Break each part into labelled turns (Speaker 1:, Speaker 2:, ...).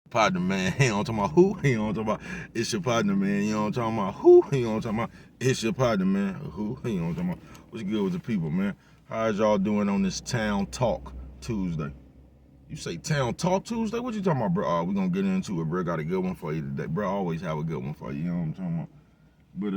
Speaker 1: Partner, man. You know what I'm talking about? Who? You know what I'm talking about? It's your partner, man. You know what I'm talking about? Who? You know what I'm talking about? It's your partner, man. Who? You know what I'm talking about? What's good with the people, man? How's y'all doing on this Town Talk Tuesday? You say Town Talk Tuesday? What you talking about, bro? We gonna get into it, bro. Got a good one for you today, bro. I always have a good one for you. You know what I'm talking about? But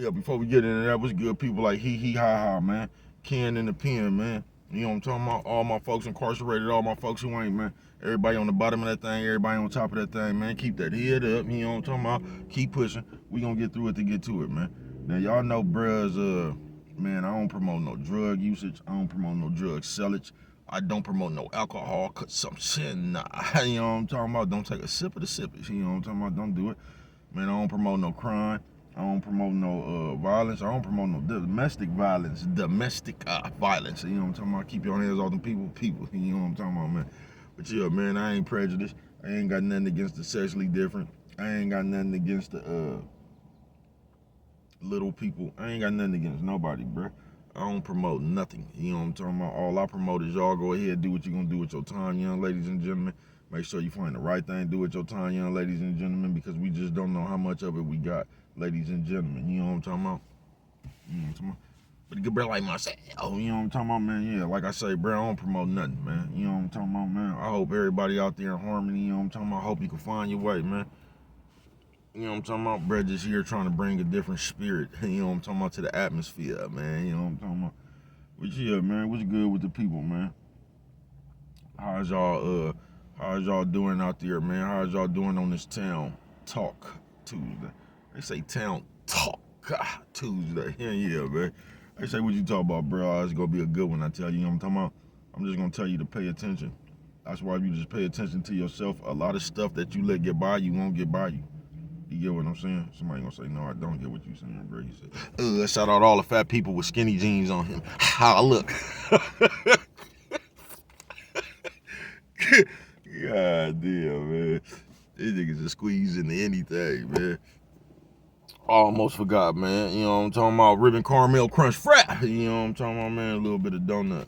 Speaker 1: yeah. Before we get into that, what's good, people like Hee Ha Ha, man. Ken in the pen, man. You know what I'm talking about? All my folks incarcerated, all my folks who ain't, man. Everybody on the bottom of that thing, everybody on top of that thing, man. Keep that head up. You know what I'm talking about? Keep pushing. We gonna get through it to get to it, man. Now y'all know, bruhs, man, I don't promote no drug usage. I don't promote no drug sellage. I don't promote no alcohol consumption. Nah, you know what I'm talking about? Don't take a sip of the sippies. You know what I'm talking about? Don't do it. Man, I don't promote no crime. I don't promote no violence. I don't promote no domestic violence. Domestic violence. You know what I'm talking about? Keep your hands off them people. You know what I'm talking about, man? But yeah, man, I ain't prejudiced. I ain't got nothing against the sexually different. I ain't got nothing against the little people. I ain't got nothing against nobody, bruh. I don't promote nothing. You know what I'm talking about? All I promote is y'all go ahead, do what you're gonna do with your time, young ladies and gentlemen. Make sure you find the right thing to do with your time, young ladies and gentlemen, because we just don't know how much of it we got, ladies and gentlemen. You know what I'm talking about? You know what I'm talking about? But a good bro like myself, you know what I'm talking about, man? Yeah, like I say, bro, I don't promote nothing, man. You know what I'm talking about, man? I hope everybody out there in harmony, you know what I'm talking about? I hope you can find your way, man. You know what I'm talking about? Brett just here trying to bring a different spirit, you know what I'm talking about, to the atmosphere, man. You know what I'm talking about? But yeah, man, what's good with the people, man? How's y'all doing out there, man? How's y'all doing on this Town Talk Tuesday? They say Town Talk Tuesday. Yeah, man. They say what you talk about, bro. It's gonna be a good one, I tell you. You know what I'm talking about? I'm just gonna tell you to pay attention. That's why you just pay attention to yourself. A lot of stuff that you let get by you won't get by you. You get what I'm saying? Somebody gonna say, no, I don't get what you saying, bro. He said, shout out all the fat people with skinny jeans on him. How look. God damn, man. These niggas just squeeze into anything, man. Almost forgot, man. You know what I'm talking about? Ribbon caramel crunch frat. You know what I'm talking about, man? A little bit of donut.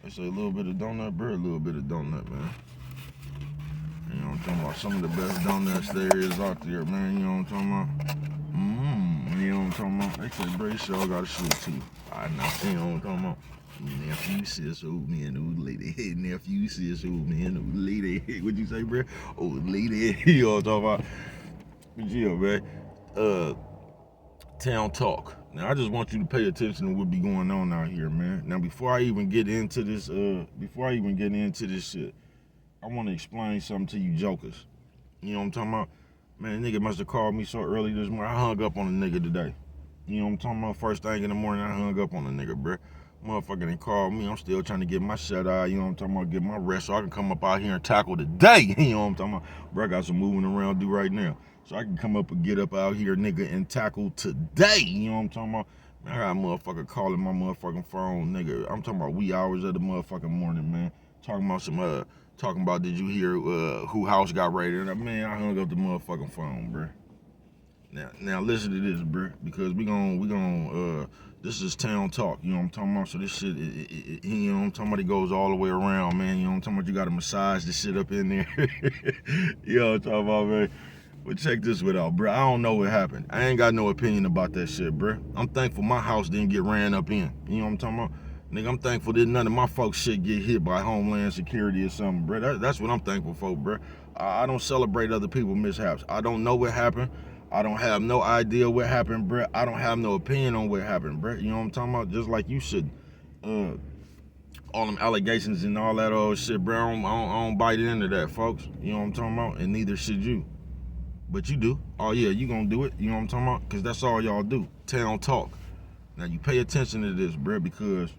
Speaker 1: They say a little bit of donut, bro. A little bit of donut, man. You know what I'm talking about? Some of the best donuts there is out there, man. You know what I'm talking about? You know what I'm talking about? They say, bro, sure got a shoot too. I know. You know what I'm talking about? Nephew says, oh man, old lady. Hey, nephew says, oh man, old lady. What'd you say, bro? Old lady. You know what I'm talking about? But yeah, man. Uh, Town Talk. Now I just want you to pay attention to what be going on out here, man. Now before I even get into this, shit, I want to explain something to you jokers. You know what I'm talking about? Man, nigga must have called me so early this morning. I hung up on the nigga today. You know what I'm talking about? First thing in the morning, I hung up on the nigga, bruh. Motherfucker didn't call me. I'm still trying to get my shut eye. You know what I'm talking about? Get my rest so I can come up out here and tackle today. You know what I'm talking about? Bruh, I got some moving around to do right now. So I can come up and get up out here, nigga, and tackle today. You know what I'm talking about? Man, I got a motherfucker calling my motherfucking phone, nigga. I'm talking about wee hours of the motherfucking morning, man. Talking about did you hear who house got raided? Man, I hung up the motherfucking phone, bruh. Now listen to this, bro, because this is Town Talk, you know what I'm talking about? So this shit, you know what I'm talking about? It goes all the way around, man. You know what I'm talking about? You gotta massage this shit up in there. You know what I'm talking about, man? But check this one out, bro. I don't know what happened. I ain't got no opinion about that shit, bro. I'm thankful my house didn't get ran up in. You know what I'm talking about? Nigga, I'm thankful that none of my folks shit get hit by Homeland Security or something, bro. That's what I'm thankful for, bro. I don't celebrate other people's mishaps. I don't know what happened. I don't have no idea what happened, bro. I don't have no opinion on what happened, bro. You know what I'm talking about? Just like you should. Uh, all them allegations and all that old shit, bro. I don't bite into that, folks. You know what I'm talking about? And neither should you. But you do. Oh yeah, you gonna do it. You know what I'm talking about? Because that's all y'all do. Town talk. Now you pay attention to this, bro, because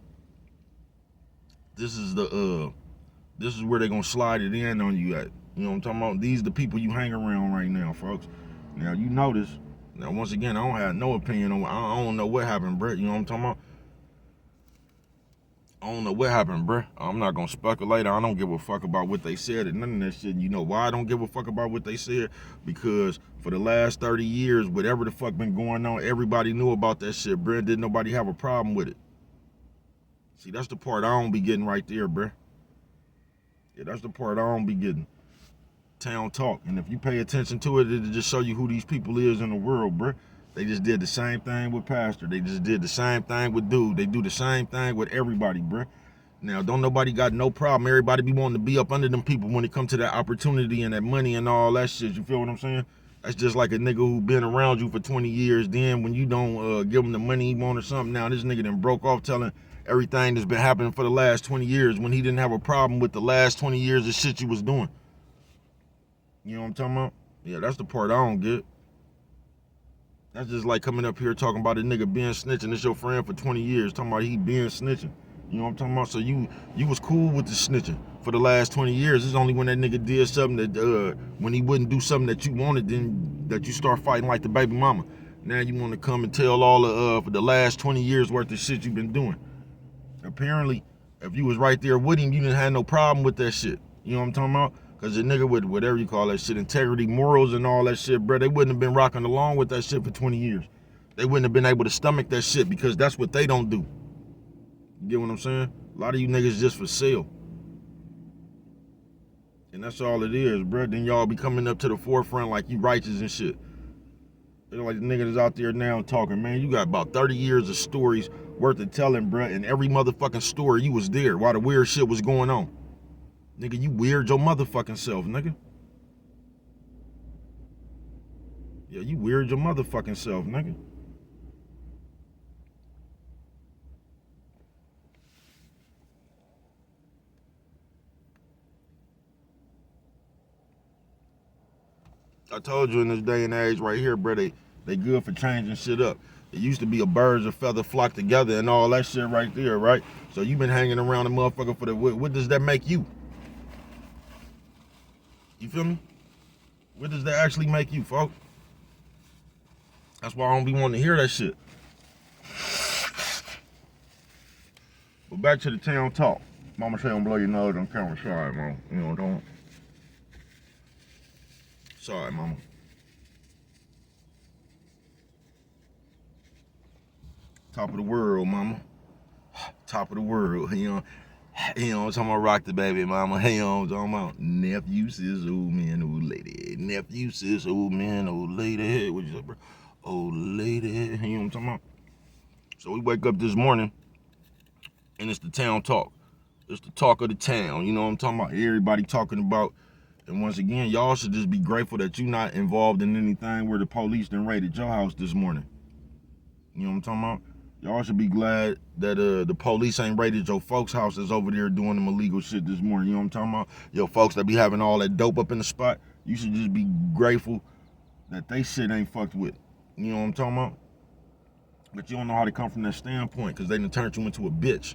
Speaker 1: this is this is where they gonna slide it in on you at. You know what I'm talking about? These the people you hang around right now, folks. Now you notice. Now once again, I don't have no opinion on. I don't know what happened, bro. You know what I'm talking about? I don't know what happened, bruh. I'm not gonna speculate. I don't give a fuck about what they said and none of that shit. You know why I don't give a fuck about what they said? Because for the last 30 years, whatever the fuck been going on, everybody knew about that shit, bruh. Didn't nobody have a problem with it? See, that's the part I don't be getting right there, bruh. Yeah, that's the part I don't be getting. Town Talk. And if you pay attention to it, it'll just show you who these people is in the world, bruh. They just did the same thing with Pastor. They just did the same thing with Dude. They do the same thing with everybody, bruh. Now, don't nobody got no problem. Everybody be wanting to be up under them people when it comes to that opportunity and that money and all that shit. You feel what I'm saying? That's just like a nigga who been around you for 20 years. Then when you don't give him the money he want or something, now this nigga done broke off telling everything that's been happening for the last 20 years when he didn't have a problem with the last 20 years of shit you was doing. You know what I'm talking about? Yeah, that's the part I don't get. That's just like coming up here talking about a nigga being snitching. It's your friend for 20 years talking about he being snitching. You know what I'm talking about? So you was cool with the snitching for the last 20 years. It's only when that nigga did something that, when he wouldn't do something that you wanted, then that you start fighting like the baby mama. Now you want to come and tell all for the last 20 years worth of shit you've been doing. Apparently, if you was right there with him, you didn't have no problem with that shit. You know what I'm talking about? Because the nigga with whatever you call that shit, integrity, morals, and all that shit, bro, they wouldn't have been rocking along with that shit for 20 years. They wouldn't have been able to stomach that shit because that's what they don't do. You get what I'm saying? A lot of you niggas just for sale. And that's all it is, bro. Then y'all be coming up to the forefront like you righteous and shit. They're like the nigga that's out there now talking, man, you got about 30 years of stories worth of telling, bro, and every motherfucking story you was there while the weird shit was going on. Nigga, you weird your motherfucking self, nigga. Yeah, you weird your motherfucking self, nigga. I told you in this day and age right here, bro, they good for changing shit up. It used to be a birds of feather flock together and all that shit right there, right? So you been hanging around a motherfucker for the, what does that make you? You feel me? What does that actually make you, folks? That's why I don't be wanting to hear that shit. But back to the Town Talk. Mama say don't blow your nose on camera. Sorry, mama. You know what I'm talking? Sorry, mama. Top of the world, mama. Top of the world, you know. You know, I'm talking about rock the baby, mama. You know, I'm talking about nephew, sis, old man, old lady. Nephew, sis, old man, old lady. What you say, bro? Old lady. You know what I'm talking about? So we wake up this morning, and it's the Town Talk. It's the talk of the town. You know what I'm talking about? Everybody talking about. And once again, y'all should just be grateful that you're not involved in anything where the police done raided your house this morning. You know what I'm talking about? Y'all should be glad that the police ain't raided your folks' houses over there doing them illegal shit this morning. You know what I'm talking about? Your folks that be having all that dope up in the spot, you should just be grateful that they shit ain't fucked with. You know what I'm talking about? But you don't know how to come from that standpoint because they done turned you into a bitch.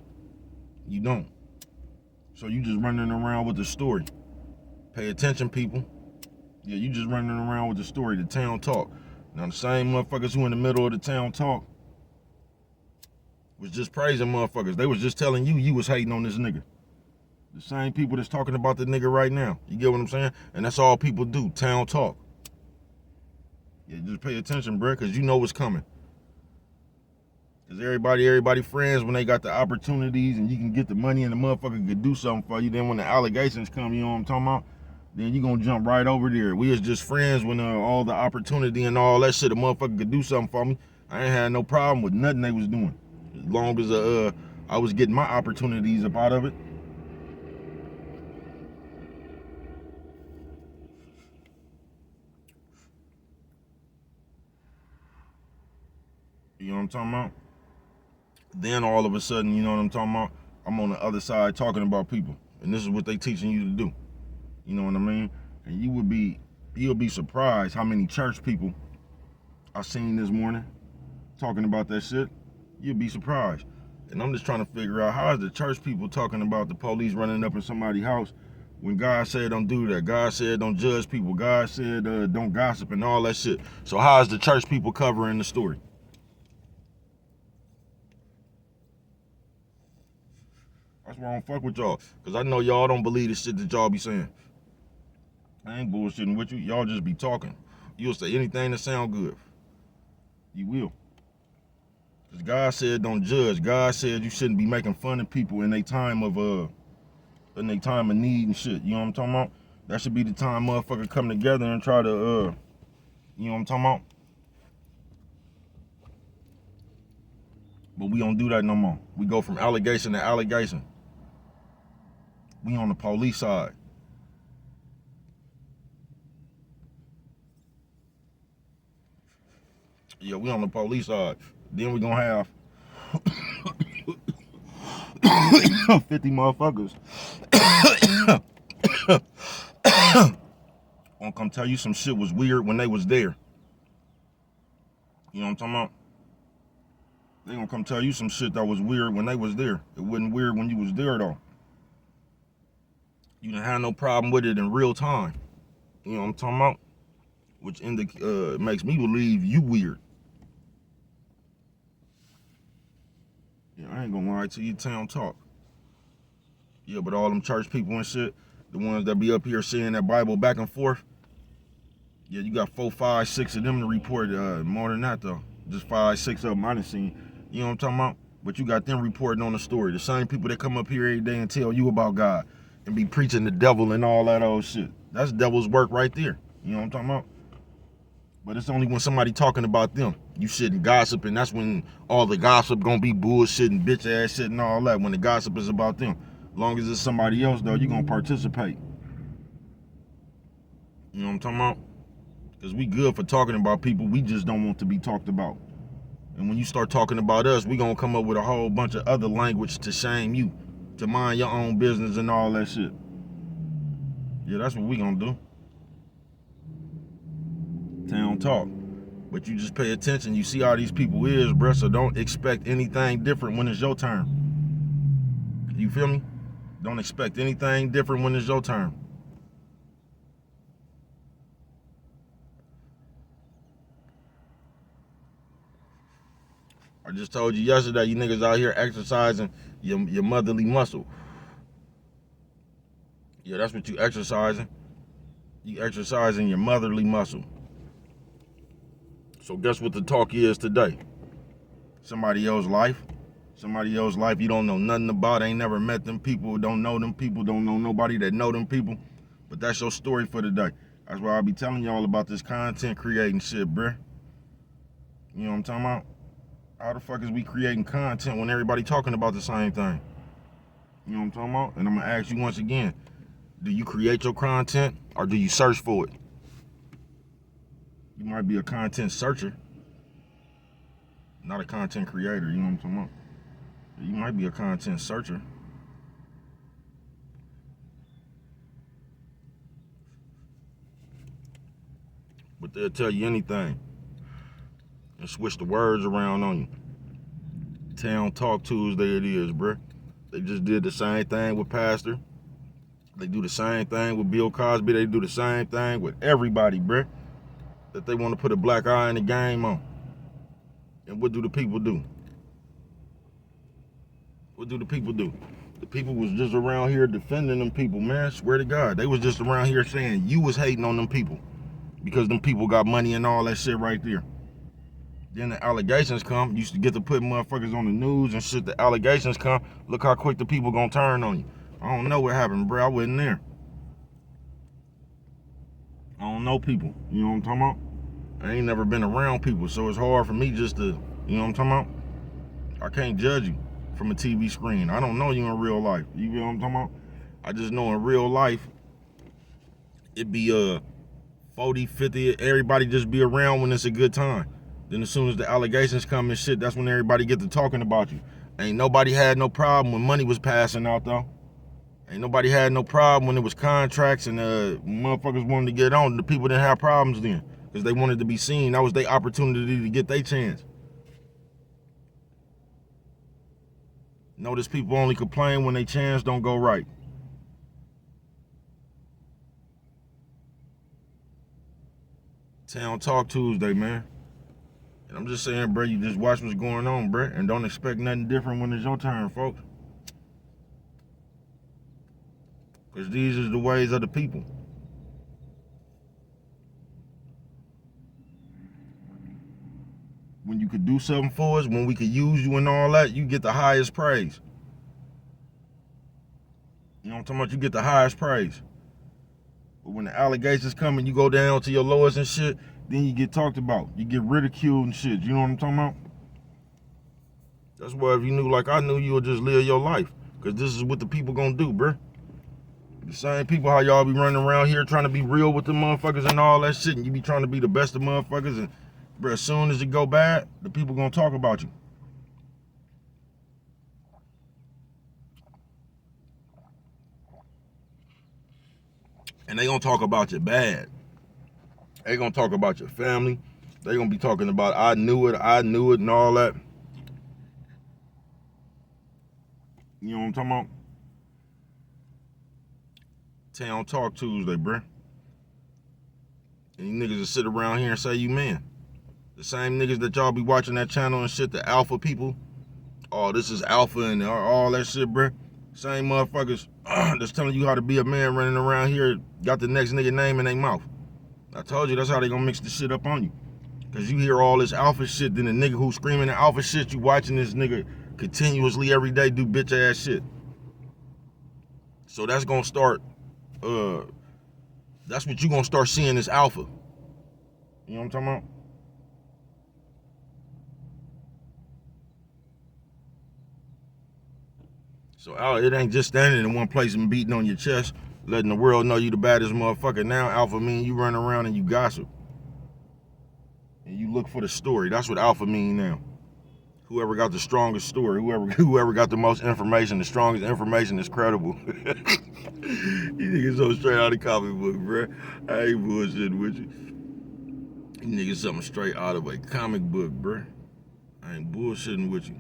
Speaker 1: You don't. So you just running around with the story. Pay attention, people. Yeah, you just running around with the story, the Town Talk. Now the same motherfuckers who in the middle of the Town Talk was just praising motherfuckers. They was just telling you was hating on this nigga. The same people that's talking about the nigga right now. You get what I'm saying? And that's all people do, Town Talk. Yeah, just pay attention, bro, because you know what's coming. Because everybody friends when they got the opportunities and you can get the money and the motherfucker could do something for you. Then when the allegations come, you know what I'm talking about? Then you gonna jump right over there. We was just friends when all the opportunity and all that shit, a motherfucker could do something for me. I ain't had no problem with nothing they was doing. As long as I was getting my opportunities up out of it. You know what I'm talking about? Then all of a sudden, you know what I'm talking about? I'm on the other side talking about people. And this is what they teaching you to do. You know what I mean? And you'll be surprised how many church people I seen this morning talking about that shit. You'll be surprised. And I'm just trying to figure out how is the church people talking about the police running up in somebody's house when God said don't do that. God said don't judge people. God said don't gossip and all that shit. So how is the church people covering the story? That's why I don't fuck with y'all. Because I know y'all don't believe the shit that y'all be saying. I ain't bullshitting with you. Y'all just be talking. You'll say anything that sound good. You will. Because God said don't judge. God said you shouldn't be making fun of people in their time of need and shit. You know what I'm talking about? That should be the time motherfucker come together and try to, you know what I'm talking about? But we don't do that no more. We go from allegation to allegation. We on the police side. Yeah, we on the police side. Then we gonna have 50 motherfuckers gonna come tell you some shit was weird when they was there. You know what I'm talking about? They gonna come tell you some shit that was weird when they was there. It wasn't weird when you was there though. You didn't have no problem with it in real time. You know what I'm talking about? Which makes me believe you weird. Yeah, I ain't gonna lie to you, town talk. Yeah, but all them church people and shit, the ones that be up here saying that Bible back and forth, yeah, you got 4, 5, 6 of them to report. More than that though, just 5, 6 of them I done seen. You know what I'm talking about? But you got them reporting on the story. The same people that come up here every day and tell you about God and be preaching the devil and all that old shit. That's devil's work right there. You know what I'm talking about? But it's only when somebody talking about them, you shouldn't gossip, and that's when all the gossip gonna be bullshit and bitch ass shit and all that. When the gossip is about them, as long as it's somebody else though, you gonna participate. You know what I'm talking about? Because we good for talking about people, we just don't want to be talked about. And when you start talking about us, we gonna come up with a whole bunch of other language to shame you, to mind your own business and all that shit. Yeah, that's what we gonna do. Town talk. But you just pay attention. You see how these people is, bruh, so don't expect anything different when it's your turn. You feel me? Don't expect anything different when it's your turn. I just told you yesterday, you niggas out here exercising your motherly muscle. Yeah, that's what you exercising. You exercising your motherly muscle. So guess what the talk is today? Somebody else's life. Somebody else's life you don't know nothing about, ain't never met them people, don't know them people, don't know nobody that know them people. But that's your story for today. That's why I be telling y'all about this content creating shit, bruh. You know what I'm talking about? How the fuck is we creating content when everybody talking about the same thing? You know what I'm talking about? And I'm gonna ask you once again, do you create your content or do you search for it? You might be a content searcher, not a content creator, you know what I'm talking about? You might be a content searcher. But they'll tell you anything and switch the words around on you. Town Talk Tuesday it is, bruh. They just did the same thing with Pastor. They do the same thing with Bill Cosby. They do the same thing with everybody, bruh. That they want to put a black eye in the game on. And what do the people do? What do the people do? The people was just around here defending them people, man. Swear to God. They was just around here saying you was hating on them people. Because them people got money and all that shit right there. Then the allegations come. You used to get to put motherfuckers on the news and shit. The allegations come. Look how quick the people gonna turn on you. I don't know what happened, bro. I wasn't there. I don't know people. You know what I'm talking about? I ain't never been around people, so it's hard for me just to, you know what I'm talking about? I can't judge you from a TV screen. I don't know you in real life. You know what I'm talking about? I just know in real life, it be 40, 50, everybody just be around when it's a good time. Then as soon as the allegations come and shit, that's when everybody get to talking about you. Ain't nobody had no problem when money was passing out though. Ain't nobody had no problem when it was contracts and motherfuckers wanted to get on. The people didn't have problems then because they wanted to be seen. That was their opportunity to get their chance. Notice people only complain when their chance don't go right. Town Talk Tuesday, man. And I'm just saying, bro, you just watch what's going on, bro, and don't expect nothing different when it's your turn, folks. Because these are the ways of the people. When you could do something for us, when we could use you and all that, you get the highest praise. You know what I'm talking about? You get the highest praise. But when the allegations come and you go down to your lowest and shit, then you get talked about. You get ridiculed and shit. You know what I'm talking about? That's why if you knew like I knew, you would just live your life. Because this is what the people gonna do, bruh. The same people how y'all be running around here trying to be real with the motherfuckers and all that shit, and you be trying to be the best of motherfuckers, and bruh, as soon as it go bad, the people gonna talk about you. And they gonna talk about you bad. They gonna talk about your family. They gonna be talking about I knew it, and all that. You know what I'm talking about? Town Talk Tuesday, bruh. And you niggas that sit around here and say you men. The same niggas that y'all be watching that channel and shit, the alpha people. Oh, this is alpha and all that shit, bruh. Same motherfuckers that's telling you how to be a man running around here, got the next nigga name in their mouth. I told you that's how they gonna mix the shit up on you. Cause you hear all this alpha shit, then the nigga who's screaming the alpha shit, you watching this nigga continuously every day do bitch ass shit. So that's gonna start, that's what you gonna start seeing as alpha. You know what I'm talking about? So it ain't just standing in one place and beating on your chest, letting the world know you the baddest motherfucker. Now alpha mean you run around and you gossip. And you look for the story. That's what alpha mean now. Whoever got the strongest story, whoever got the most information, the strongest information is credible. You niggas so straight out of the comic book, bruh. I ain't bullshitting with you. You niggas something straight out of a comic book, bruh. I ain't bullshitting with you.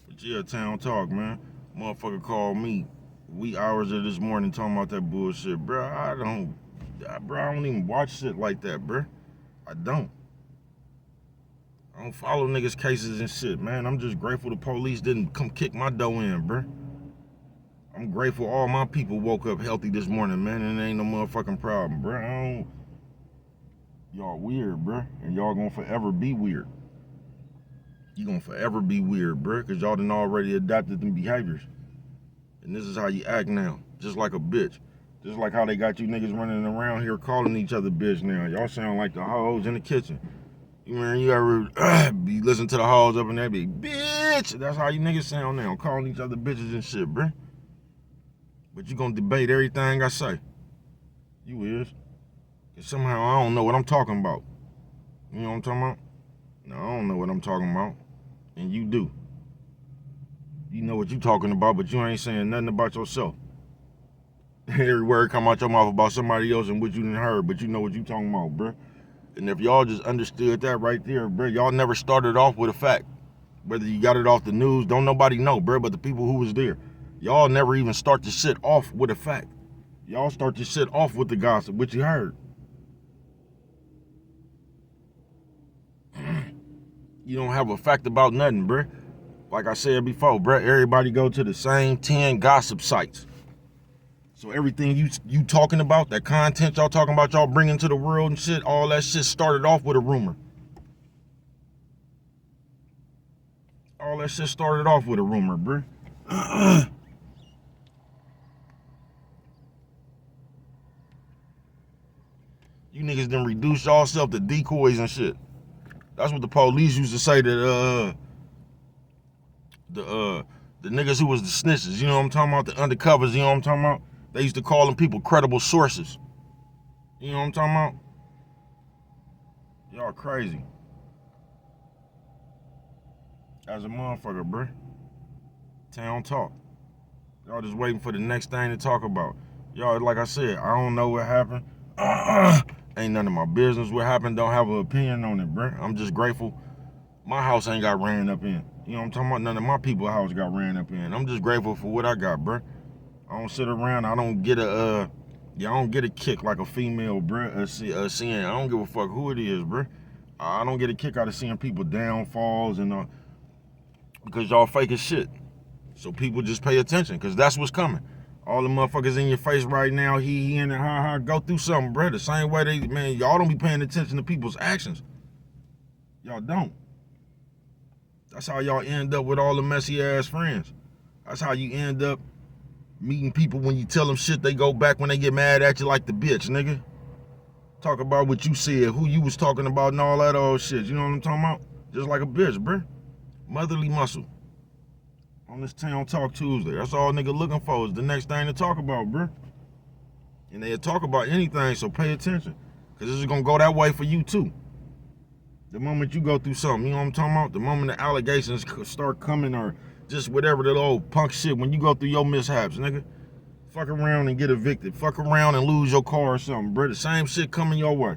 Speaker 1: But yeah, Town Talk, man. Motherfucker called me wee hours of this morning talking about that bullshit, bruh. I don't even watch shit like that, bruh. I don't follow niggas' cases and shit, man. I'm just grateful the police didn't come kick my dough in, bruh. I'm grateful all my people woke up healthy this morning, man, and it ain't no motherfucking problem, bruh. Y'all weird, bruh, and y'all gonna forever be weird. You gonna forever be weird, bruh, because y'all done already adapted them behaviors. And this is how you act now, just like a bitch. Just like how they got you niggas running around here calling each other bitch now. Y'all sound like the hoes in the kitchen. You ever be listening to the hoes up in there be, bitch? That's how you niggas sound now, calling each other bitches and shit, bruh. But you gonna debate everything I say. You is. And somehow I don't know what I'm talking about. You know what I'm talking about? No, I don't know what I'm talking about. And you do. You know what you talking about, but you ain't saying nothing about yourself. Every word come out your mouth about somebody else and what you done heard, but you know what you talking about, bruh. And if y'all just understood that right there, bruh, y'all never started off with a fact. Whether you got it off the news, don't nobody know, bruh, but the people who was there. Y'all never even start the shit off with a fact. Y'all start the shit off with the gossip, which you heard. You don't have a fact about nothing, bruh. Like I said before, bruh, everybody go to the same 10 gossip sites. So everything you talking about, that content y'all talking about, y'all bringing to the world and shit, all that shit started off with a rumor. All that shit started off with a rumor, bruh. You niggas done reduce y'allself to decoys and shit. That's what the police used to say to the niggas who was the snitches. You know what I'm talking about? The undercovers, you know what I'm talking about? They used to call them people credible sources. You know what I'm talking about? Y'all crazy. As a motherfucker, bruh. Town Talk. Y'all just waiting for the next thing to talk about. Y'all, like I said, I don't know what happened. Ain't none of my business what happened. Don't have an opinion on it, bruh. I'm just grateful my house ain't got ran up in. You know what I'm talking about? None of my people's house got ran up in. I'm just grateful for what I got, bruh. I don't sit around. I don't get a kick like a female, bruh. Seeing, I don't give a fuck who it is, bruh. I don't get a kick out of seeing people downfalls and because y'all fake as shit. So people just pay attention, because that's what's coming. All the motherfuckers in your face right now, he and ha, go through something, bruh. The same way y'all don't be paying attention to people's actions. Y'all don't. That's how y'all end up with all the messy ass friends. That's how you end up Meeting people when you tell them shit, they go back when they get mad at you like the bitch, nigga. Talk about what you said, who you was talking about and all that old shit. You know what I'm talking about? Just like a bitch, bruh. Motherly muscle. On this Town Talk Tuesday. That's all nigga looking for is the next thing to talk about, bruh. And they'll talk about anything, so pay attention. Because this is going to go that way for you, too. The moment you go through something, you know what I'm talking about? The moment the allegations start coming or just whatever that old punk shit, when you go through your mishaps, nigga, fuck around and get evicted. Fuck around and lose your car or something, bro. The same shit coming your way.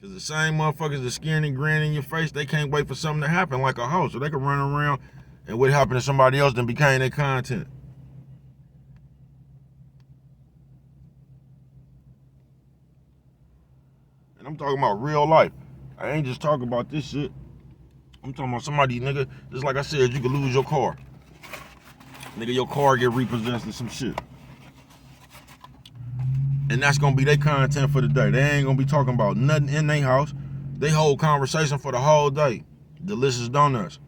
Speaker 1: Because the same motherfuckers that scaring and grinning in your face, they can't wait for something to happen like a hoe. So they can run around and what happened to somebody else then became their content. And I'm talking about real life. I ain't just talking about this shit. I'm talking about somebody, nigga, just like I said, you could lose your car. Nigga, your car get repossessed or some shit. And that's gonna be their content for the day. They ain't gonna be talking about nothing in their house. They whole conversation for the whole day. Delicious donuts.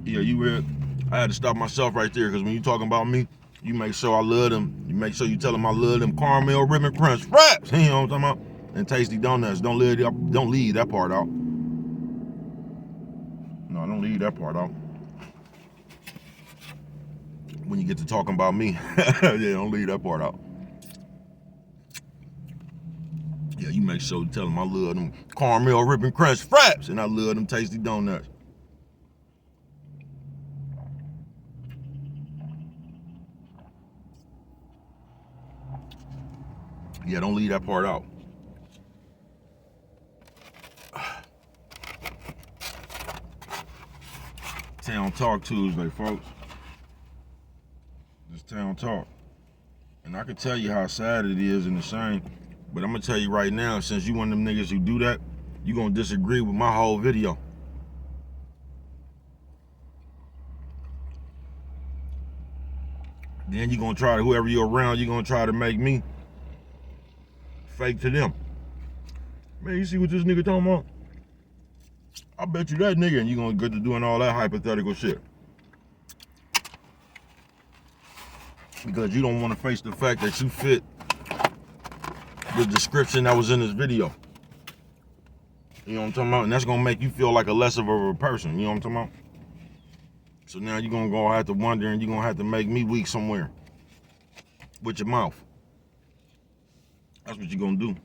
Speaker 1: Yeah, you read. I had to stop myself right there because when you talking about me, you make sure I love them. You make sure you tell them I love them caramel ribbon crunch wraps. You know what I'm talking about? And tasty donuts. Don't leave that part out. No, don't leave that part out. When you get to talking about me, yeah, don't leave that part out. Yeah, you make sure to tell them I love them caramel ribbon crunch wraps and I love them tasty donuts. Yeah, don't leave that part out. Town Talk Tuesday, folks. This Town Talk. And I can tell you how sad it is and the shame, but I'm gonna tell you right now, since you one of them niggas who do that, you gonna disagree with my whole video. Then you gonna try to, whoever you're around, you gonna try to make me fake to them. Man, you see what this nigga talking about? I bet you that nigga, and you gonna get to doing all that hypothetical shit. Because you don't want to face the fact that you fit the description that was in this video. You know what I'm talking about? And that's gonna make you feel like a less of a person. You know what I'm talking about? So now you're gonna go have to wonder and you're gonna have to make me weak somewhere. With your mouth. That's what you're gonna do.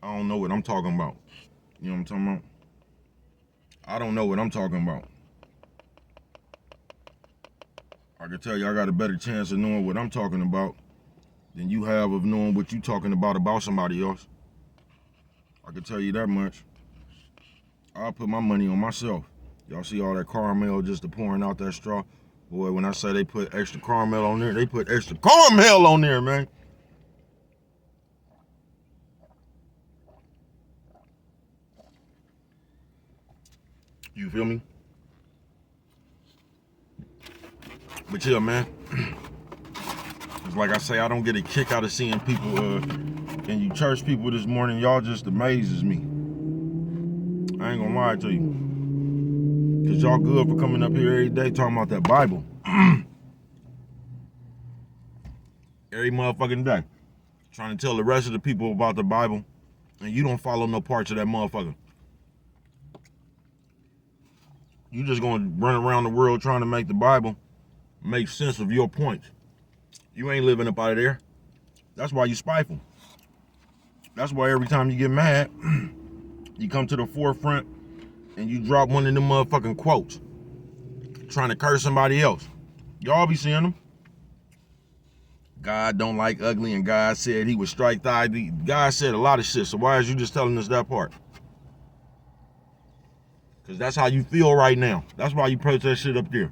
Speaker 1: I don't know what I'm talking about. You know what I'm talking about? I don't know what I'm talking about. I can tell you I got a better chance of knowing what I'm talking about than you have of knowing what you're talking about somebody else. I can tell you that much. I'll put my money on myself. Y'all see all that caramel just to pouring out that straw? Boy, when I say they put extra caramel on there, they put extra caramel on there, man. You feel me? But yeah, man. It's like I say, I don't get a kick out of seeing people, and you church people this morning, y'all just amazes me. I ain't gonna lie to you. Cause y'all good for coming up here every day talking about that Bible. Every motherfucking day. Trying to tell the rest of the people about the Bible, and you don't follow no parts of that motherfucker. You just gonna run around the world trying to make the Bible make sense of your points. You ain't living up out of there. That's why you spiteful. That's why every time you get mad, you come to the forefront and you drop one of them motherfucking quotes, trying to curse somebody else. Y'all be seeing them. God don't like ugly, and God said he would strike the ugly. God said a lot of shit, so why is you just telling us that part? Because that's how you feel right now. That's why you post that shit up there.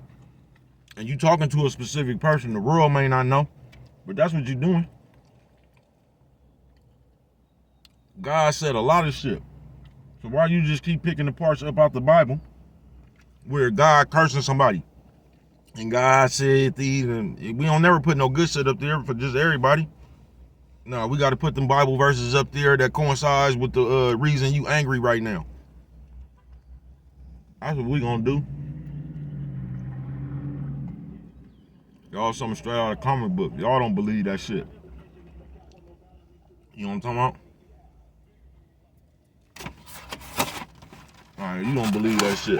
Speaker 1: And you talking to a specific person, the world may not know, but that's what you're doing. God said a lot of shit. So why you just keep picking the parts up out the Bible where God cursing somebody? And God said these, and we don't never put no good shit up there for just everybody. No, we got to put them Bible verses up there that coincides with the reason you angry right now. That's what we gonna do. Y'all something straight out of comic book. Y'all don't believe that shit. You know what I'm talking about? Alright, you don't believe that shit.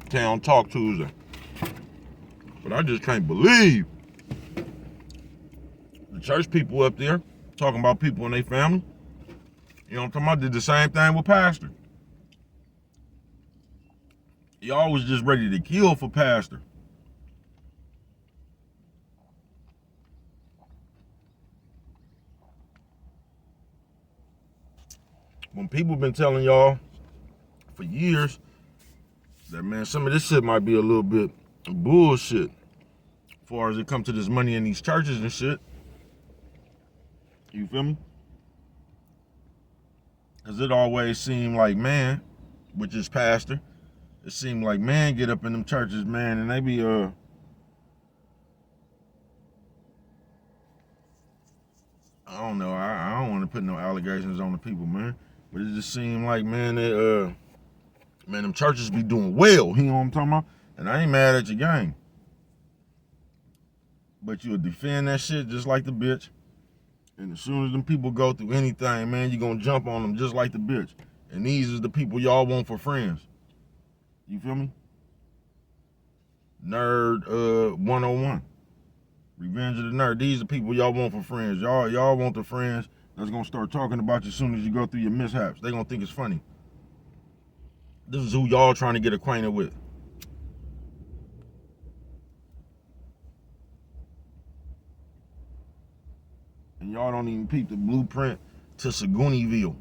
Speaker 1: Town Talk Tuesday. But I just can't believe the church people up there talking about people in their family. You know what I'm talking about? Did the same thing with Pastor. Y'all was just ready to kill for Pastor. When people been telling y'all for years that, man, some of this shit might be a little bit bullshit as far as it comes to this money in these churches and shit. You feel me? Because it always seemed like, man, which is Pastor, it seemed like, man, get up in them churches, man, and they be, I don't know, I don't want to put no allegations on the people, man, but it just seemed like, man, they, man, them churches be doing well, you know what I'm talking about? And I ain't mad at your gang. But you'll defend that shit just like the bitch. And as soon as them people go through anything, man, you gonna jump on them just like the bitch. And these is the people y'all want for friends. You feel me? Nerd 101. Revenge of the Nerd. These are the people y'all want for friends. Y'all want the friends that's gonna start talking about you as soon as you go through your mishaps. They gonna think it's funny. This is who y'all trying to get acquainted with. And y'all don't even peep the blueprint to Sagooneyville.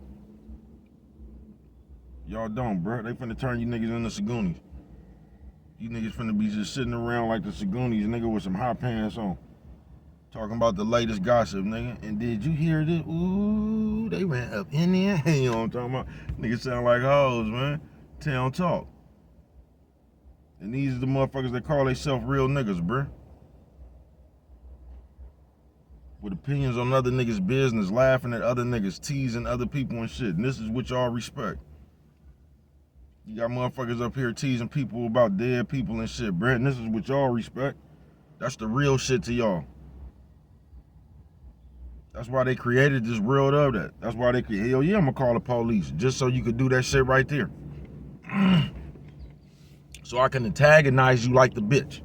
Speaker 1: Y'all don't, bro. They finna turn you niggas into Sagoonies. You niggas finna be just sitting around like the Sagoonies, nigga, with some hot pants on. Talking about the latest gossip, nigga. And did you hear this? Ooh, they ran up in there. You know what I'm talking about? Niggas sound like hoes, man. Town Talk. And these are the motherfuckers that call themselves real niggas, bruh. With opinions on other niggas' business, laughing at other niggas, teasing other people and shit. And this is what y'all respect. You got motherfuckers up here teasing people about dead people and shit, bruh. And this is what y'all respect. That's the real shit to y'all. That's why they created this world of that. That's why they created, hell yeah, I'm gonna call the police. Just so you could do that shit right there. So I can antagonize you like the bitch.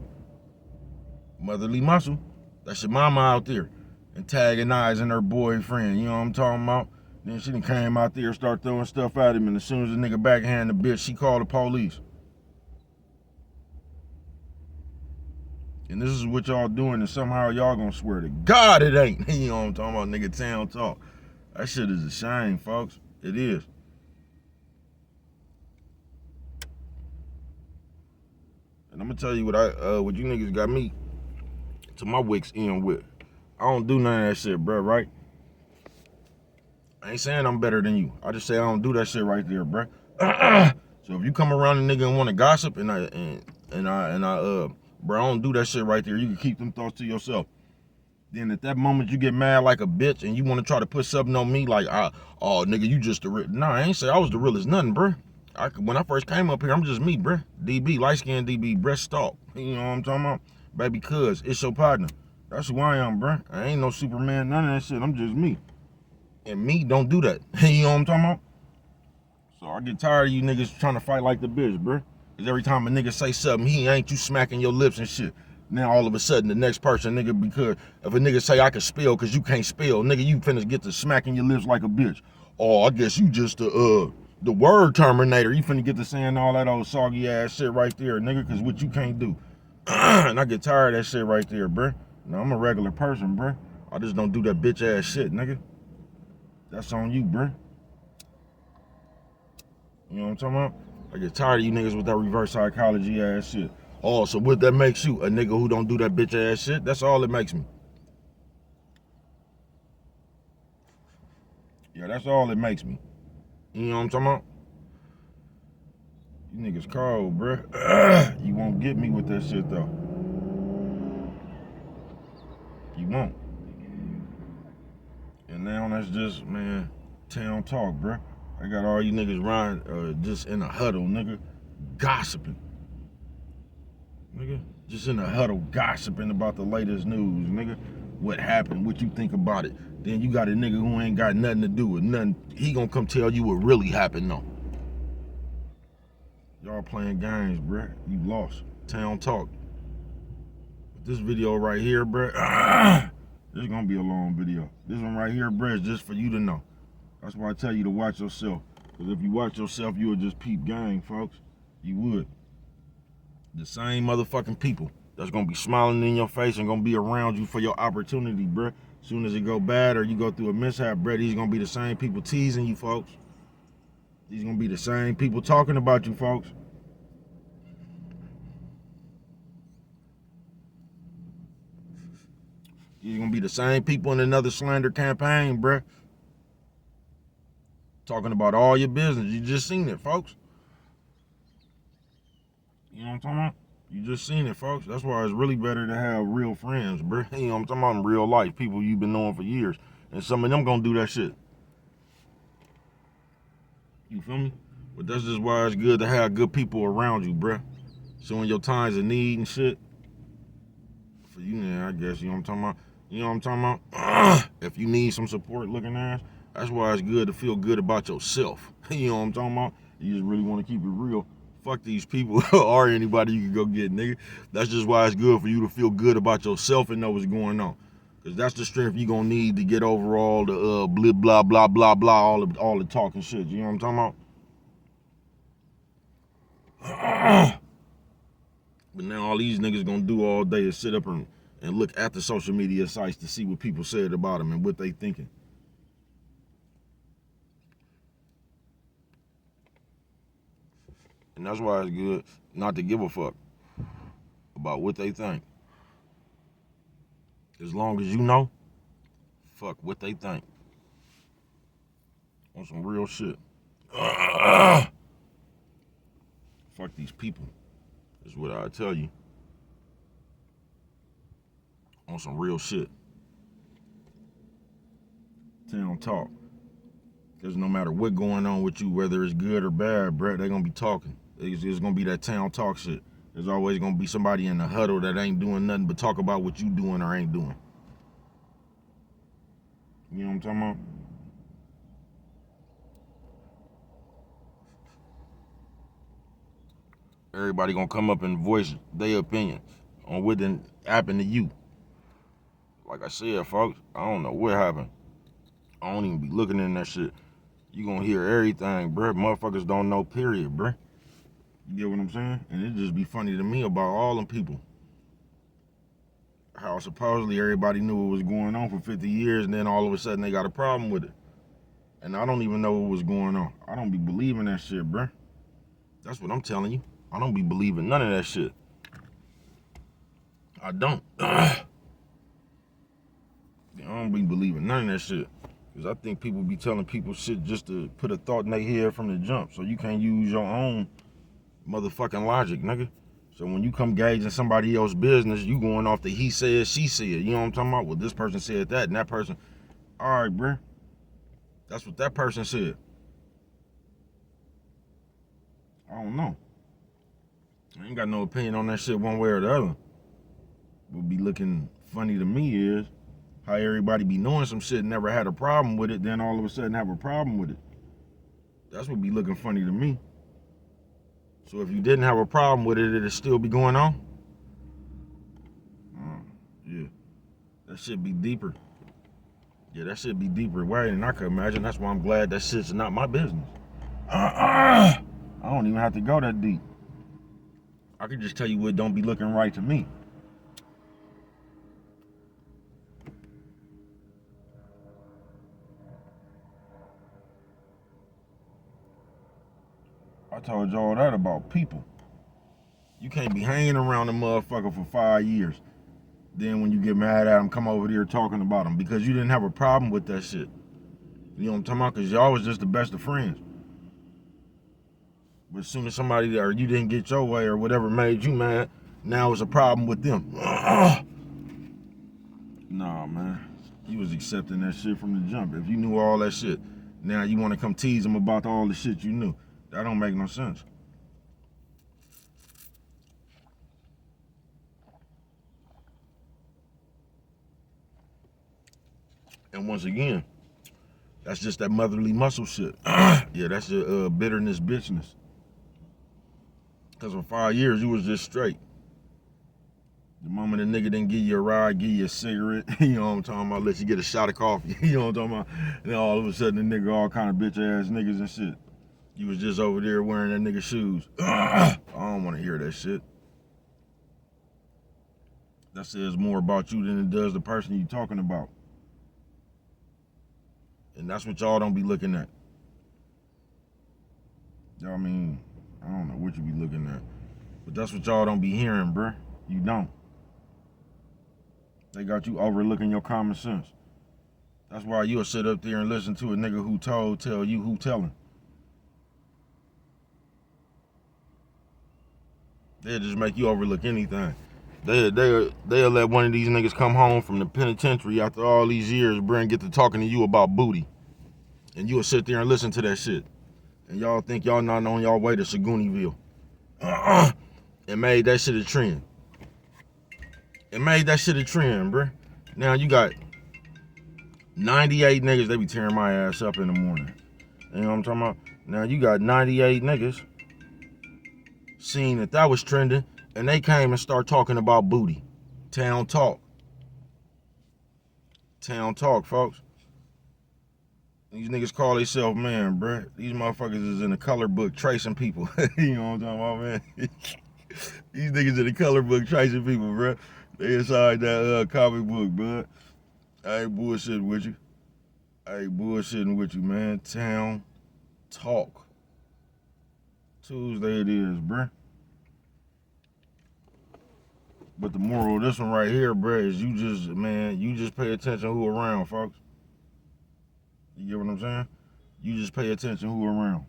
Speaker 1: Motherly muscle. That's your mama out there. Antagonizing her boyfriend. You know what I'm talking about? Then she done came out there and started throwing stuff at him. And as soon as the nigga backhand the bitch, she called the police. And this is what y'all doing, and somehow y'all gonna swear to God it ain't. You know what I'm talking about, nigga, Town Talk. That shit is a shame, folks. It is. And I'm gonna tell you what you niggas got me to my wicks in with. I don't do none of that shit, bro, right? I ain't saying I'm better than you. I just say I don't do that shit right there, bro. So if you come around a nigga and want to gossip and I bro, I don't do that shit right there. You can keep them thoughts to yourself. Then at that moment you get mad like a bitch and you want to try to put something on me like, oh nigga, you just the real. Nah, I ain't say I was the realest nothing, bro. When I first came up here, I'm just me, bro. DB, light skinned DB, breast stalk. You know what I'm talking about? Baby, cuz, it's your partner. That's who I am, bro. I ain't no Superman, none of that shit. I'm just me. And me don't do that. You know what I'm talking about? So I get tired of you niggas trying to fight like the bitch, bro. Cause every time a nigga say something, he ain't you smacking your lips and shit. Now all of a sudden the next person, nigga, because if a nigga say I can spell cause you can't spell, nigga, you finna get to smacking your lips like a bitch. Oh, I guess you just the word terminator. You finna get to saying all that old soggy ass shit right there, nigga, cause what you can't do. And I get tired of that shit right there, bro. Now I'm a regular person, bro. I just don't do that bitch ass shit, nigga. That's on you, bro. You know what I'm talking about? I get tired of you niggas with that reverse psychology ass shit. Oh, so what that makes you? A nigga who don't do that bitch ass shit? That's all it makes me. Yeah, that's all it makes me. You know what I'm talking about? You niggas cold, bruh. You won't get me with that shit though. You won't. And now that's just, man, town talk, bruh. I got all you niggas riding just in a huddle, nigga. gossiping. Nigga, just in the huddle gossiping about the latest news, nigga. What happened, what you think about it. Then you got a nigga who ain't got nothing to do with nothing. He gonna come tell you what really happened though. Y'all playing games, bruh. You lost. Town talk. This video right here, bruh. This is gonna be a long video. This one right here, bruh, is just for you to know. That's why I tell you to watch yourself. Because if you watch yourself, you would just peep gang, folks. You would. The same motherfucking people that's gonna be smiling in your face and gonna be around you for your opportunity, bruh. As soon as it go bad or you go through a mishap, bruh, these gonna be the same people teasing you, folks. These gonna be the same people talking about you, folks. These gonna be the same people in another slander campaign, bruh. Talking about all your business. You just seen it, folks. You know what I'm talking about? You just seen it, folks. That's why it's really better to have real friends, bruh. You know what I'm talking about? In real life, people you've been knowing for years. And some of them gonna do that shit. You feel me? But that's just why it's good to have good people around you, bruh. So in your times of need and shit, for you now, I guess, you know what I'm talking about? You know what I'm talking about? If you need some support looking ass, that's why it's good to feel good about yourself. You know what I'm talking about? You just really want to keep it real. Fuck these people or anybody you can go get, nigga. That's just why it's good for you to feel good about yourself and know what's going on. Because that's the strength you gonna need to get over all the blah, blah, blah, blah, all the talking shit. You know what I'm talking about? But now all these niggas gonna do all day is sit up and look at the social media sites to see what people said about them and what they thinking. And that's why it's good not to give a fuck about what they think. As long as you know, fuck what they think. On some real shit. Fuck these people. Is what I tell you. On some real shit. Town talk. Because no matter what going on with you, whether it's good or bad, bruh, they gonna be talking. It's gonna be that town talk shit. There's always gonna be somebody in the huddle that ain't doing nothing but talk about what you doing or ain't doing. You know what I'm talking about? Everybody gonna come up and voice their opinion on what done happened to you. Like I said, folks, I don't know what happened. I don't even be looking in that shit. You gonna hear everything, bruh. Motherfuckers don't know, period, bruh. You get what I'm saying? And it just be funny to me about all them people. How supposedly everybody knew what was going on for 50 years and then all of a sudden they got a problem with it. And I don't even know what was going on. I don't be believing that shit, bruh. That's what I'm telling you. I don't be believing none of that shit. I don't. I don't be believing none of that shit. Because I think people be telling people shit just to put a thought in their head from the jump. So you can't use your own motherfucking logic, nigga. So when you come gauging somebody else's business, you going off the he said, she said. You know what I'm talking about? Well, this person said that and that person. All right, bruh. That's what that person said. I don't know. I ain't got no opinion on that shit one way or the other. What be looking funny to me is how everybody be knowing some shit and never had a problem with it, then all of a sudden have a problem with it. That's what be looking funny to me. So if you didn't have a problem with it, it'd still be going on? Yeah. That shit be deeper. Yeah, that shit be deeper way than I could imagine. That's why I'm glad that shit's not my business. I don't even have to go that deep. I can just tell you what don't be looking right to me. I told y'all that about people. You can't be hanging around a motherfucker for 5 years. Then when you get mad at him, come over here talking about him because you didn't have a problem with that shit. You know what I'm talking about? Because y'all was just the best of friends. But as soon as somebody, or you didn't get your way or whatever made you mad, now it's a problem with them. Nah, man. You was accepting that shit from the jump. If you knew all that shit, now you want to come tease them about all the shit you knew. That don't make no sense. And once again, that's just that motherly muscle shit. Yeah, that's the bitterness bitchness. Because for 5 years, you was just straight. The moment a nigga didn't give you a ride, give you a cigarette, you know what I'm talking about, let you get a shot of coffee, you know what I'm talking about, and then all of a sudden the nigga all kind of bitch ass niggas and shit. You was just over there wearing that nigga shoes. I don't want to hear that shit. That says more about you than it does the person you talking about. And that's what y'all don't be looking at. Y'all I mean, I don't know what you be looking at. But that's what y'all don't be hearing, bruh. You don't. They got you overlooking your common sense. That's why you'll sit up there and listen to a nigga who tell you who telling. They'll just make you overlook anything. They'll let one of these niggas come home from the penitentiary after all these years, bruh, and get to talking to you about booty. And you'll sit there and listen to that shit. And y'all think y'all not on y'all way to Sagooneyville. And made that shit a trend. Bruh. Now you got 98 niggas, they be tearing my ass up in the morning. You know what I'm talking about? Now you got 98 niggas seeing that was trending, and they came and start talking about booty. Town talk. Town talk, folks. These niggas call themselves man, bruh. These motherfuckers is in the color book tracing people. You know what I'm talking about, man? These niggas in the color book tracing people, bruh. They inside that comic book, bruh. I ain't bullshitting with you. Man. Town talk. Tuesday it is, bruh. But the moral of this one right here, bruh, is you just pay attention who around, folks. You get what I'm saying? You just pay attention who around.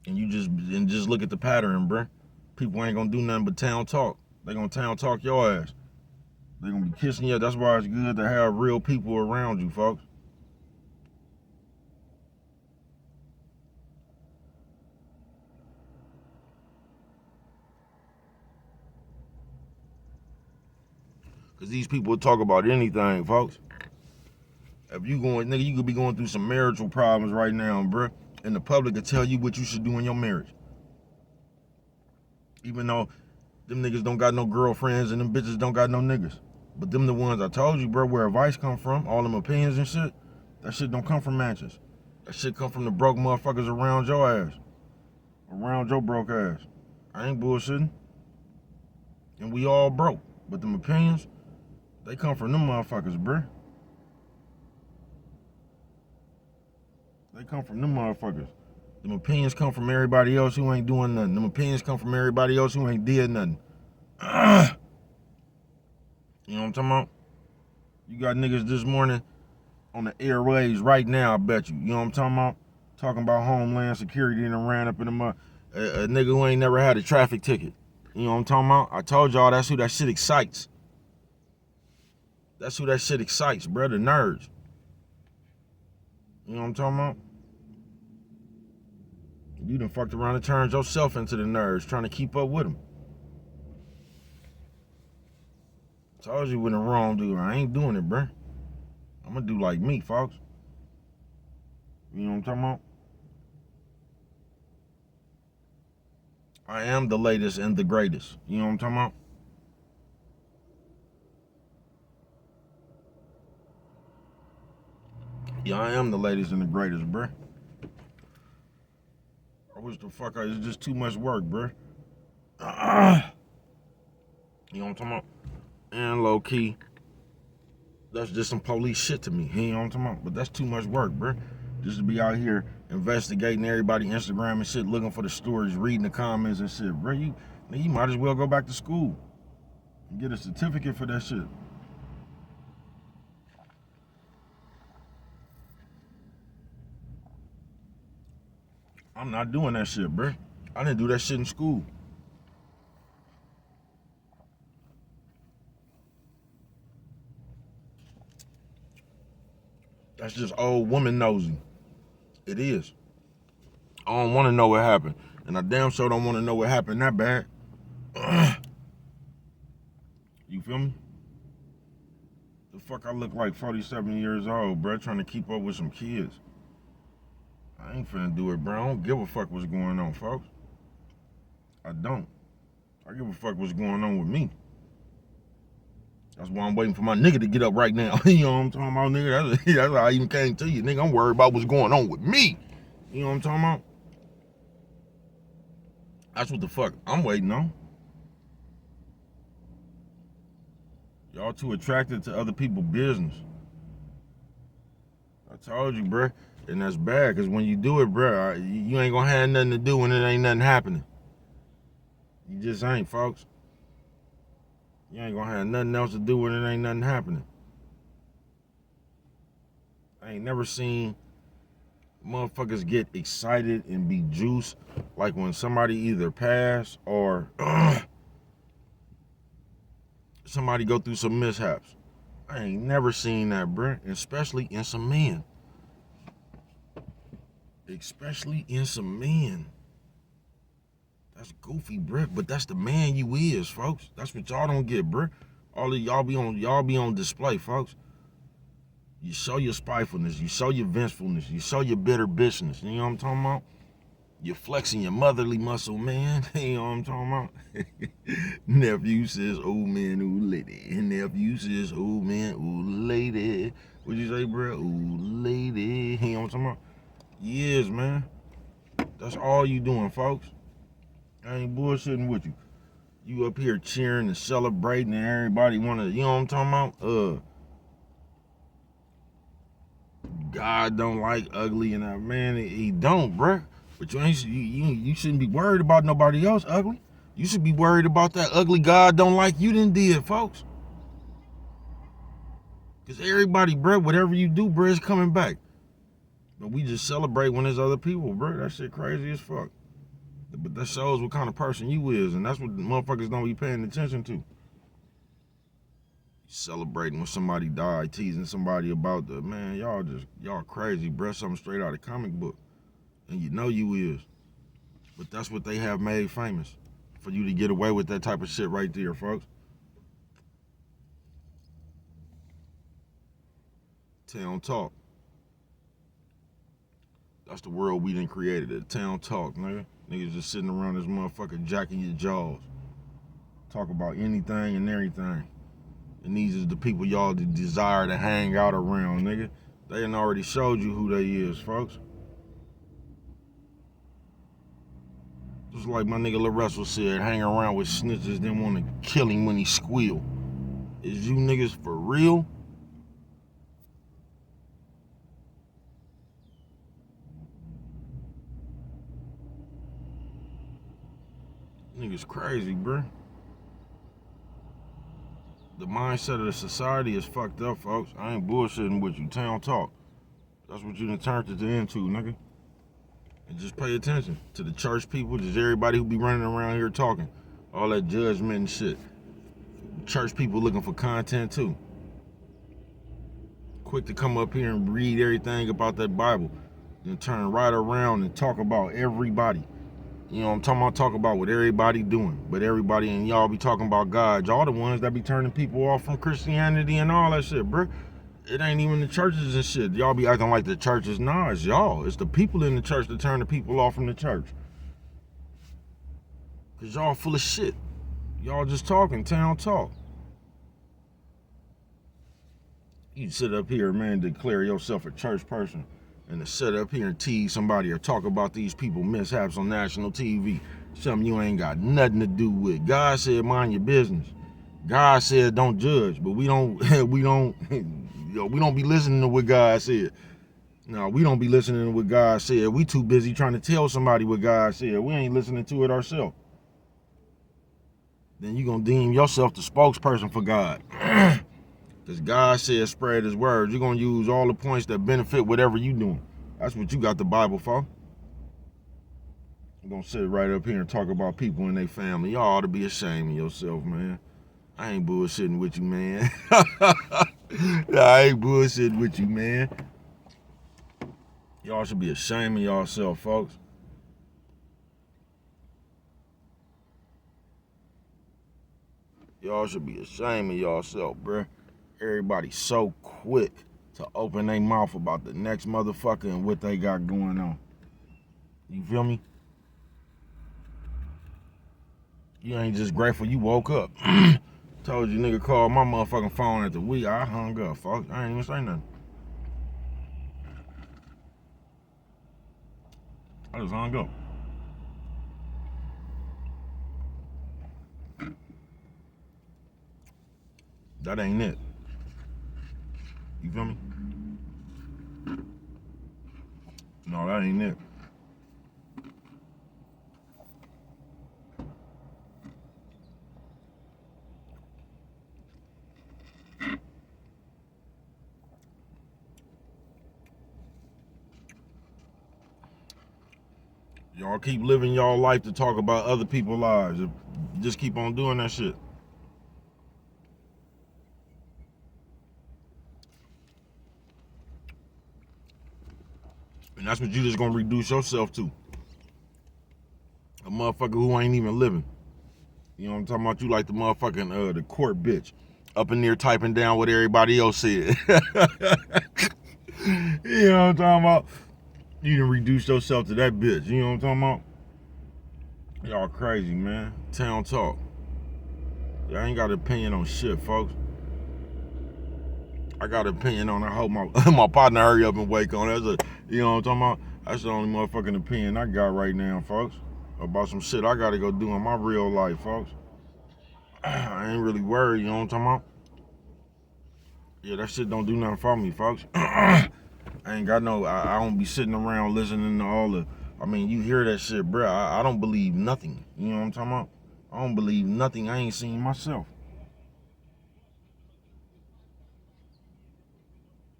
Speaker 1: And you just look at the pattern, bruh. People ain't gonna do nothing but town talk. They gonna town talk your ass. They gonna be kissing you. That's why it's good to have real people around you, folks. Cause these people will talk about anything, folks. If you nigga, you could be going through some marital problems right now, bruh, and the public will tell you what you should do in your marriage. Even though them niggas don't got no girlfriends and them bitches don't got no niggas. But them the ones I told you, bro, where advice come from, all them opinions and shit, that shit don't come from matches. That shit come from the broke motherfuckers around your ass. Around your broke ass. I ain't bullshitting. And we all broke. But them opinions, they come from them motherfuckers, bruh. They come from them motherfuckers. Them opinions come from everybody else who ain't doing nothing. Them opinions come from everybody else who ain't did nothing. You know what I'm talking about? You got niggas this morning on the airways right now, I bet you. You know what I'm talking about? Talking about Homeland Security and ran up in the mud. A nigga who ain't never had a traffic ticket. You know what I'm talking about? I told y'all that's who that shit excites. That's who that shit excites, bro. The nerds. You know what I'm talking about? You done fucked around and turned yourself into the nerds trying to keep up with them. Told you when the wrong dude. I ain't doing it, bruh. I'm gonna do like me, folks. You know what I'm talking about? I am the latest and the greatest. You know what I'm talking about? Yeah, I am the latest and the greatest, bruh. I wish the fuck it's just too much work, bruh. You know what I'm talking about? And low key, that's just some police shit to me. You know what I'm talking about? But that's too much work, bruh. Just to be out here investigating everybody Instagram and shit, looking for the stories, reading the comments and shit, bruh. You might as well go back to school and get a certificate for that shit. I'm not doing that shit, bruh. I didn't do that shit in school. That's just old woman nosy. It is. I don't want to know what happened. And I damn sure don't want to know what happened that bad. You feel me? The fuck I look like 47 years old, bro, trying to keep up with some kids. I ain't finna do it, bro. I don't give a fuck what's going on, folks. I don't. I give a fuck what's going on with me. That's why I'm waiting for my nigga to get up right now. You know what I'm talking about, nigga? That's how I even came to you, nigga. I'm worried about what's going on with me. You know what I'm talking about? That's what the fuck I'm waiting on. Y'all too attracted to other people's business. I told you, bruh. And that's bad, because when you do it, bruh, you ain't gonna have nothing to do when it ain't nothing happening. You just ain't, folks. You ain't gonna have nothing else to do when it ain't nothing happening. I ain't never seen motherfuckers get excited and be juiced like when somebody either pass or somebody go through some mishaps. I ain't never seen that, bruh, especially in some men. Especially in some men. That's goofy, bruh, but that's the man you is, folks. That's what y'all don't get, bruh. All of y'all be on display, folks. You show your spitefulness, you show your vengefulness, you show your bitter bitchness. You know what I'm talking about? You're flexing your motherly muscle, man. You know what I'm talking about? Nephew says, old man, ooh lady. Nephew says, old man, ooh lady. What'd you say, bro? Ooh lady. You know what I'm talking about? Yes, man. That's all you doing, folks. I ain't bullshitting with you. You up here cheering and celebrating and everybody wanna, you know what I'm talking about? God don't like ugly and that, man, he don't, bruh. But you shouldn't be worried about nobody else ugly. You should be worried about that ugly God don't like you done did, folks. Cause everybody, bruh, whatever you do, bruh, is coming back. But we just celebrate when there's other people, bruh. That shit crazy as fuck. But that shows what kind of person you is, and that's what motherfuckers don't be paying attention to. Celebrating when somebody died, teasing somebody about the, man, y'all crazy, bruh. Something straight out of comic book. And you know you is. But that's what they have made famous. For you to get away with that type of shit right there, folks. Town talk. That's the world we done created. A town talk, nigga. Niggas just sitting around this motherfucker jacking your jaws. Talk about anything and everything. And these is the people y'all desire to hang out around, nigga. They done already showed you who they is, folks. Just like my nigga Lil Russell said, hang around with snitches, then want to kill him when he squeal. Is you niggas for real? Niggas crazy, bruh. The mindset of the society is fucked up, folks. I ain't bullshitting with you. Town talk. That's what you done turned it into, nigga. And just pay attention to the church people, just everybody who be running around here talking. All that judgment and shit. Church people looking for content too. Quick to come up here and read everything about that Bible. Then turn right around and talk about everybody. You know what I'm talking about? Talk about what everybody doing. But everybody and y'all be talking about God. Y'all the ones that be turning people off from Christianity and all that shit, bruh. It ain't even the churches and shit. Y'all be acting like the churches. Nah, it's y'all. It's the people in the church that turn the people off from the church. Cause y'all full of shit. Y'all just talking, town talk. You sit up here, man, declare yourself a church person, and to sit up here and tease somebody or talk about these people mishaps on national TV, something you ain't got nothing to do with. God said mind your business. God said don't judge, but we don't we don't we don't be listening to what God said. No, we don't be listening to what God said. We too busy trying to tell somebody what God said. We ain't listening to it ourselves. Then you gonna deem yourself the spokesperson for God. Because God said spread his word. You're gonna use all the points that benefit whatever you doing. That's what you got the Bible for. You're gonna sit right up here and talk about people and their family. Y'all ought to be ashamed of yourself, man. I ain't bullshitting with you, man. I ain't bullshitting with you, man. Y'all should be ashamed of yourself, folks. Y'all should be ashamed of yourself, bruh. Everybody so quick to open their mouth about the next motherfucker and what they got going on. You feel me? You ain't just grateful you woke up. Told you nigga called my motherfucking phone at the week. I hung up, folks. I ain't even say nothing. I just hung up. That ain't it. You feel me? No, that ain't it. Y'all keep living y'all life to talk about other people's lives. Just keep on doing that shit. And that's what you just gonna reduce yourself to. A motherfucker who ain't even living. You know what I'm talking about? You like the motherfucking the court bitch. Up in there typing down what everybody else said. You know what I'm talking about? You done reduce yourself to that bitch. You know what I'm talking about? Y'all crazy, man. Town talk. Y'all ain't got an opinion on shit, folks. I got an opinion on. I hope my my partner hurry up and wake on. You know what I'm talking about? That's the only motherfucking opinion I got right now, folks. About some shit I gotta go do in my real life, folks. I ain't really worried, you know what I'm talking about? Yeah, that shit don't do nothing for me, folks. I ain't got no, I don't be sitting around listening to all the, I mean, you hear that shit, bro. I don't believe nothing. You know what I'm talking about? I don't believe nothing I ain't seen myself.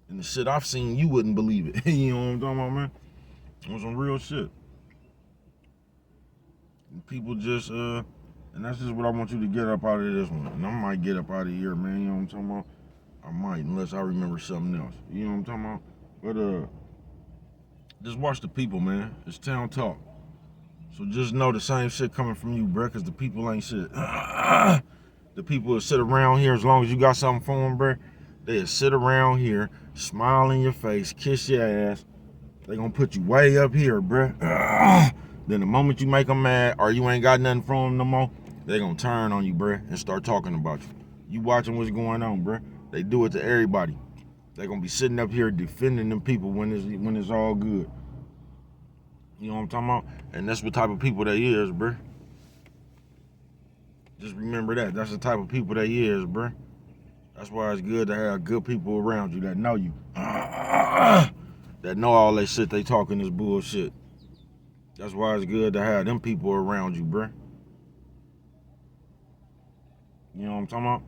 Speaker 1: And the shit I've seen, you wouldn't believe it. You know what I'm talking about, man? On some real shit. And people just, and that's just what I want you to get up out of this one. And I might get up out of here, man. You know what I'm talking about? I might, unless I remember something else. You know what I'm talking about? But, just watch the people, man. It's town talk. So just know the same shit coming from you, bruh, because the people ain't shit. The people that sit around here, as long as you got something for them, bruh, they'll sit around here, smile in your face, kiss your ass. They gonna put you way up here, bruh. Then the moment you make them mad or you ain't got nothing from them no more, they gonna turn on you, bruh, and start talking about you. You watching what's going on, bruh. They do it to everybody. They gonna be sitting up here defending them people when it's all good. You know what I'm talking about? And that's what type of people they is, bruh. Just remember that. That's the type of people they is, bruh. That's why it's good to have good people around you that know you. That know all that shit they talking is bullshit. That's why it's good to have them people around you, bruh. You know what I'm talking about?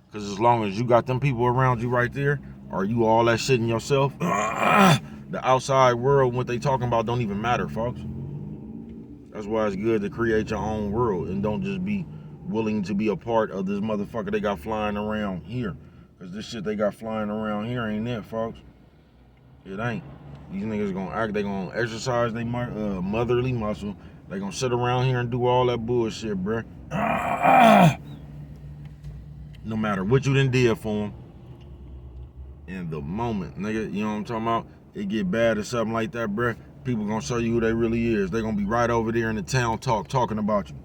Speaker 1: Because as long as you got them people around you right there, or you all that shit in yourself, the outside world, what they talking about don't even matter, folks. That's why it's good to create your own world and don't just be willing to be a part of this motherfucker they got flying around here. Because this shit they got flying around here ain't it, folks. It ain't. These niggas gonna act, they gonna exercise their motherly muscle. They gonna sit around here and do all that bullshit, bruh. No matter what you done did for them. In the moment, nigga, you know what I'm talking about? It get bad or something like that, bruh. People gonna show you who they really is. They gonna be right over there in the town talking about you.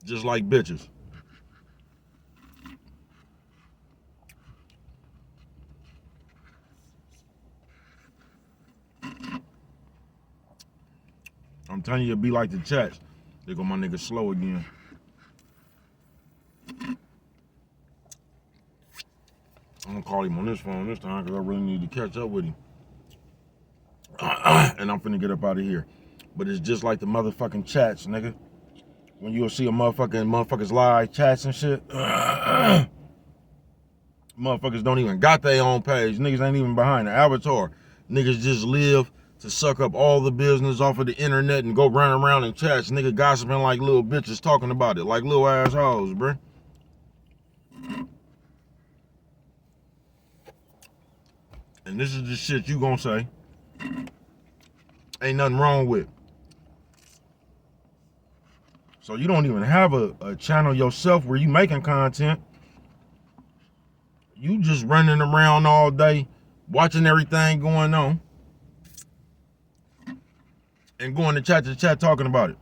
Speaker 1: Just like bitches. I'm telling you, it be like the chats. There go my nigga Slow again. I'm gonna call him on this phone this time because I really need to catch up with him. And I'm finna get up out of here. But it's just like the motherfucking chats, nigga. When you'll see a motherfuckers live chats and shit. Motherfuckers don't even got their own page. Niggas ain't even behind the avatar. Niggas just live to suck up all the business off of the internet and go run around in chats. Nigga gossiping like little bitches talking about it. Like little assholes, bruh. And this is the shit you gonna say. Ain't nothing wrong with. So you don't even have a channel yourself where you making content. You just running around all day, watching everything going on, and going to chat talking about it.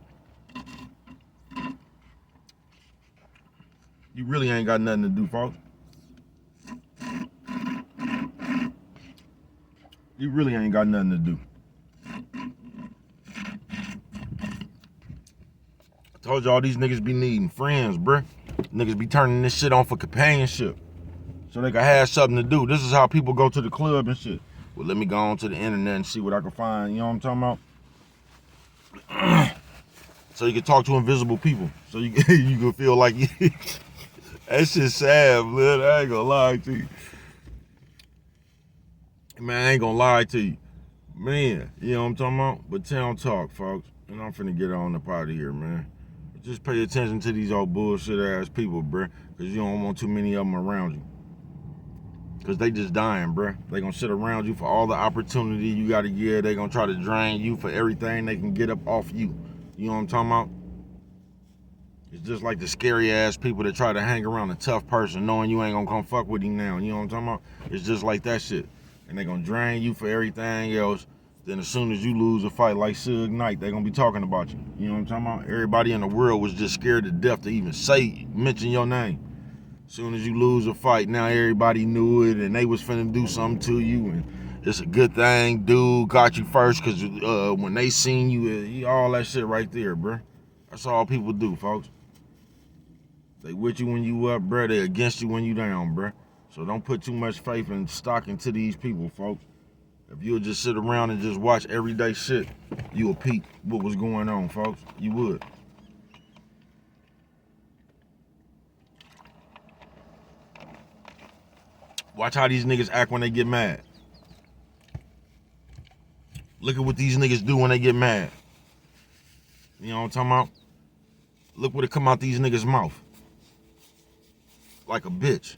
Speaker 1: You really ain't got nothing to do, folks. You really ain't got nothing to do. I told y'all these niggas be needing friends, bruh. Niggas be turning this shit on for companionship, so they can have something to do. This is how people go to the club and shit. Well, let me go on to the internet and see what I can find. You know what I'm talking about? So you can talk to invisible people. So you can feel like that shit's sad, blood. I ain't gonna lie to you. Man, I ain't gonna lie to you. Man, you know what I'm talking about? But town talk, folks. And I'm finna get on up out of here, man. Just pay attention to these old bullshit ass people, bruh. Because you don't want too many of them around you. Because they just dying, bruh. They gonna sit around you for all the opportunity you gotta give. They gonna try to drain you for everything they can get up off you. You know what I'm talking about? It's just like the scary ass people that try to hang around a tough person knowing you ain't gonna come fuck with him now. You know what I'm talking about? It's just like that shit. And they gonna drain you for everything else. Then as soon as you lose a fight like Suge Knight, they gonna be talking about you. You know what I'm talking about? Everybody in the world was just scared to death to even mention your name. As soon as you lose a fight, now everybody knew it and they was finna do something to you. And it's a good thing dude got you first, because when they seen you, all that shit right there, bruh. That's all people do, folks. They with you when you up, bruh. They against you when you down, bruh. So don't put too much faith and stock into these people, folks. If you'll just sit around and just watch everyday shit, you'll peep what was going on, folks. You would. Watch how these niggas act when they get mad. Look at what these niggas do when they get mad. You know what I'm talking about? Look what it come out these niggas' mouth. Like a bitch.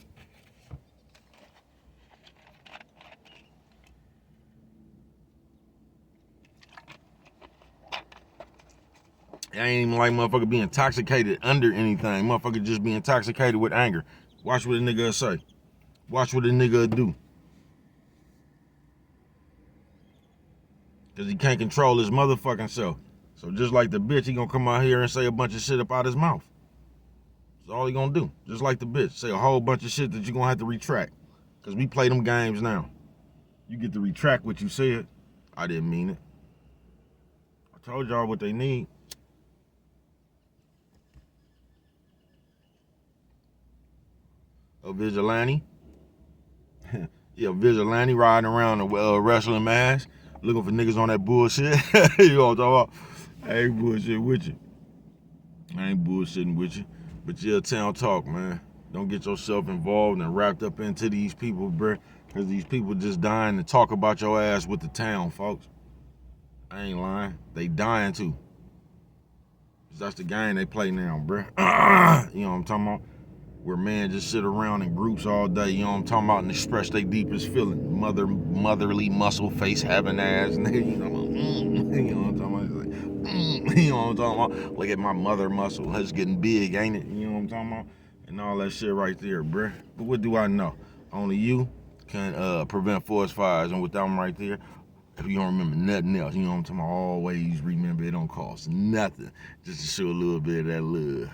Speaker 1: I ain't even like motherfucker be intoxicated under anything. Motherfucker just be intoxicated with anger. Watch what a nigga say. Watch what a nigga do. Because he can't control his motherfucking self. So just like the bitch, he gonna come out here and say a bunch of shit up out his mouth. That's all he gonna do. Just like the bitch. Say a whole bunch of shit that you gonna have to retract. Because we play them games now. You get to retract what you said. I didn't mean it. I told y'all what they need. A vigilante. Yeah, vigilante riding around a wrestling mask, looking for niggas on that bullshit. You know what I'm talking about? I ain't bullshitting with you. I ain't bullshitting with you. But yeah, town talk, man. Don't get yourself involved and wrapped up into these people, bruh. Because these people just dying to talk about your ass with the town, folks. I ain't lying. They dying too. That's the game they play now, bruh. You know what I'm talking about? Where men just sit around in groups all day, you know what I'm talking about, and express their deepest feeling. Motherly muscle face having ass, nigga, you know what I'm talking about? You know what I'm talking about? Look at my mother muscle, it's getting big, ain't it? You know what I'm talking about? And all that shit right there, bruh. But what do I know? Only you can prevent forest fires, and with them right there, if you don't remember nothing else, you know what I'm talking about? Always remember it don't cost nothing, just to show a little bit of that love.